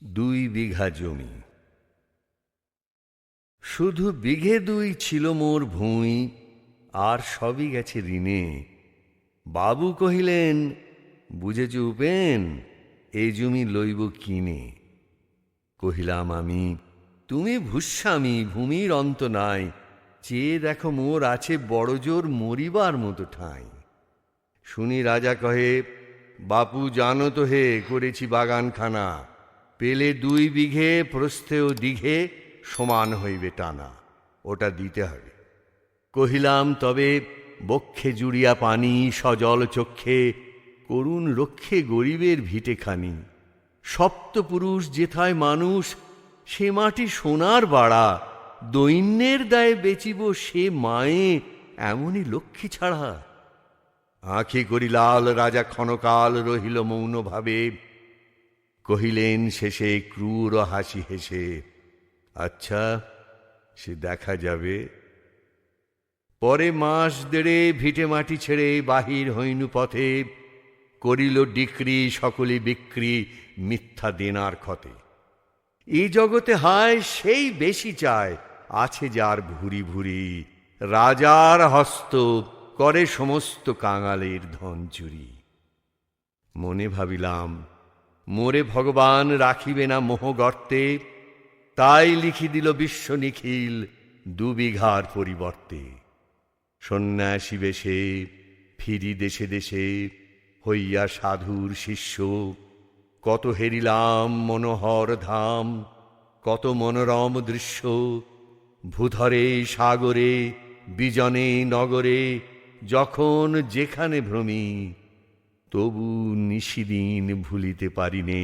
2 বিঘা জমি। শুধু বিঘে 2 ছিল মোর ভূঁই, আর সবই গেছে ঋণে। বাবু কহিলেন, বুঝেছ উপেন, এ জমি লইব কিনে। কহিলাম আমি, তুমি ভূস্বামী, ভূমির অন্ত নাই, চেয়ে দেখো মোর আছে বড় জোর মরিবার মতো ঠাঁই। শুনি রাজা কহে, বাপু জানো তো হে, করেছি বাগানখানা, পেলে 2 বিঘে প্রস্থেও দীঘে সমান হইবে টানা, ওটা দিতে হবে। কহিলাম, তবে বক্ষে জুড়িয়া পানি, সজল চক্ষে করুণ রক্ষে গরিবের ভিটেখানি। সপ্তপুরুষ যেথায় মানুষ, সে মাটি সোনার বাড়া, দৈন্যের দায়ে বেচিব সে মায়ে এমনই লক্ষ্মী ছাড়া। আঁখি করি লাল, রাজা ক্ষণকাল রহিল মৌন ভাবে। কহিলেন শেষে ক্রূর হাসি হেসে, আচ্ছা, সে দেখা যাবে। পরে মাস দেড়ে ভিটে মাটি ছেড়ে বাহির হইনু পথে, করিল ডিক্রি সকলে বিক্রি মিথ্যা দেনার ক্ষতে। এই জগতে হায় সেই বেশি চায়, আছে যার ভুরি ভুরি, রাজার হস্ত করে সমস্ত কাঙালের ধন চুরি। মনে ভাবিলাম, মোরে ভগবান রাখিবে না মোহ গর্তে, তাই লিখি দিল বিশ্ব নিখিল 2 বিঘার পরিবর্তে। সন্ন্যাসী বেশে ফিরি দেশে দেশে, হইয়া সাধুর শিষ্য। কত হেরিলাম মনোহর ধাম, কত মনোরম দৃশ্য। ভূধরে সাগরে বিজনে নগরে, যখন যেখানে ভ্রমি, তবু নিশিদিন ভুলিতে পারিনে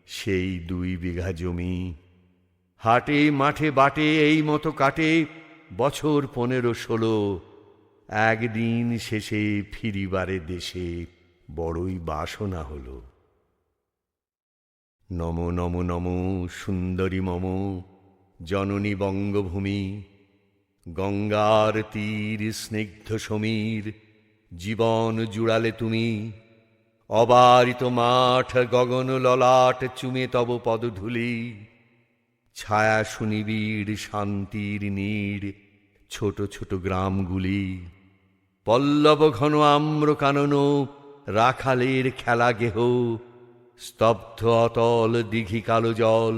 সেই 2 বিঘা জমি। হাটে মাঠে বাটে এই মতো কাটে বছর 15-16, একদিন শেষে ফিরিবারে দেশে বড়ই বাসনা হল। নম নম নম সুন্দরী মম জননী বঙ্গভূমি, গঙ্গার তীর স্নিগ্ধ সমীর, জীবন জুড়ালে তুমি। অবারিত মাঠ গগন ললাট চুমে তব পদধূলি, ছায়া সুনিবিড় শান্তির নীড় ছোট ছোট গ্রামগুলি। পল্লব ঘন আম্র কানন রাখালের খেলা গেহ, স্তব্ধ অতল দিঘি কালো জল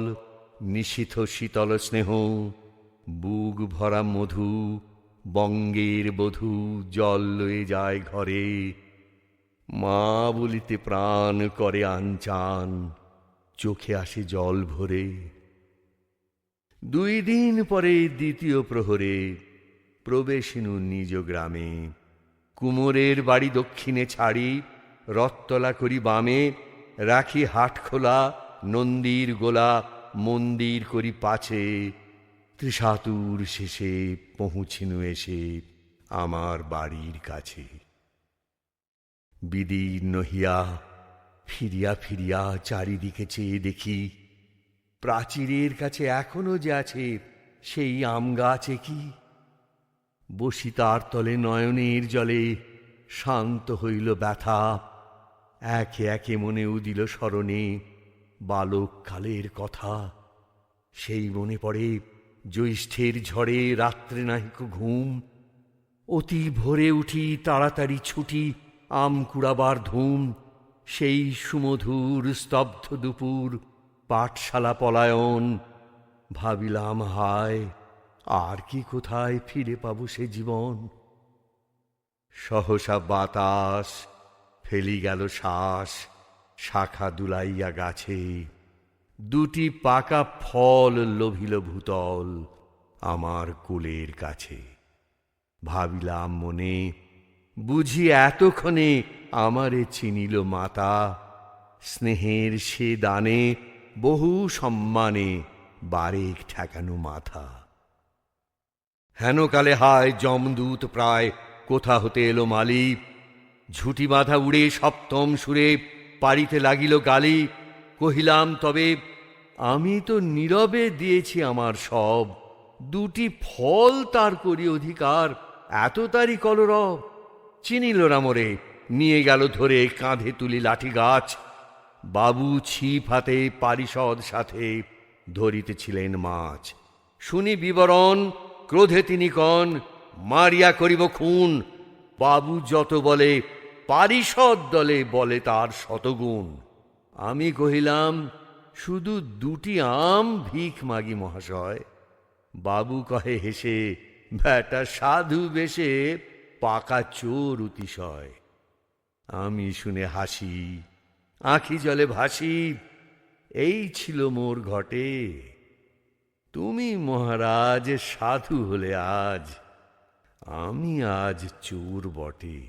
নিশীথ শীতল স্নেহ। বুক ভরা মধু বঙ্গের বধূ জল লয়ে যায় ঘরে, মা বলিতে প্রাণ করে আনচান, চোখে আসে জল ভরে। 2 দিন পরে দ্বিতীয় প্রহরে প্রবেশিনু নিজ গ্রামে। কুমোরের বাড়ি দক্ষিণে ছাড়ি, রথতলা করি বামে, রাখি হাট খোলা নন্দীর গোলা, মন্দির করি পাছে। ত্রিশাতুর শেষে পৌঁছিনু এসে আমার বাড়ির কাছে। বিদীর্ণ হিয়া ফিরিয়া ফিরিয়া চারিদিকে চেয়ে দেখি, প্রাচীরের কাছে এখনো যে আছে সেই আম গাছে কি। বসি তার তলে নয়নের জলে, শান্ত হইল ব্যথা। একে একে মনে উদিল স্মরণে বালককালের কথা। সেই মনে পড়ে জ্যৈষ্ঠের ঝড়ে রাত্রে নাহিক ঘুম, অতি ভোরে উঠি তাড়াতাড়ি ছুটি আম কুড়াবার ধুম। সেই সুমধুর স্তব্ধ দুপুর, পাঠশালা পলায়ন। ভাবিলাম হায়, আর কি কোথায় ফিরে পাবো সে জীবন। সহসা বাতাস ফেলি গেল শ্বাস, শাখা দুলাইয়া গাছে। 2টি পাকা ফল লোভিল ভূতল আমার কোলের কাছে। ভাবিলাম মনে, বুঝি এতক্ষণে আমারে চিনিল মাতা। স্নেহের সে দানে বহু সম্মানে বারেক ঠেকানো মাথা। হেনকালে হায় যমদূত প্রায় কোথা হতে এলো মালি। ঝুটি বাঁধা উড়ে সপ্তম সুরে পারিতে লাগিল গালি। কহিলাম, তবে আমি তো নীরবে দিয়েছি আমার সব, 2টি ফল তার করি অধিকার, এত তারি কলরব। চিনিল না মোরে, নিয়ে গেল ধরে কাঁধে তুলি লাঠি গাছ। বাবু ছিপ হাতে পারিষদ সাথে ধরিতেছিলেন মাছ। শুনি বিবরণ, ক্রোধে তিনি কন, মারিয়া করিব খুন। বাবু যত বলে, পারিষদ দলে বলে তার শতগুণ। আমি কহিলাম, শুধু 2টি আম ভিখ মাগি মহাশয়। বাবু কহে হেসে, ব্যাটা সাধু বেশে পাকা চোর অতিশয়। আমি শুনে হাসি, আঁখি জলে ভাসি। এই ছিল মোর ঘটে। তুমি মহারাজ সাধু হলে আজ, আমি আজ চোর বটে।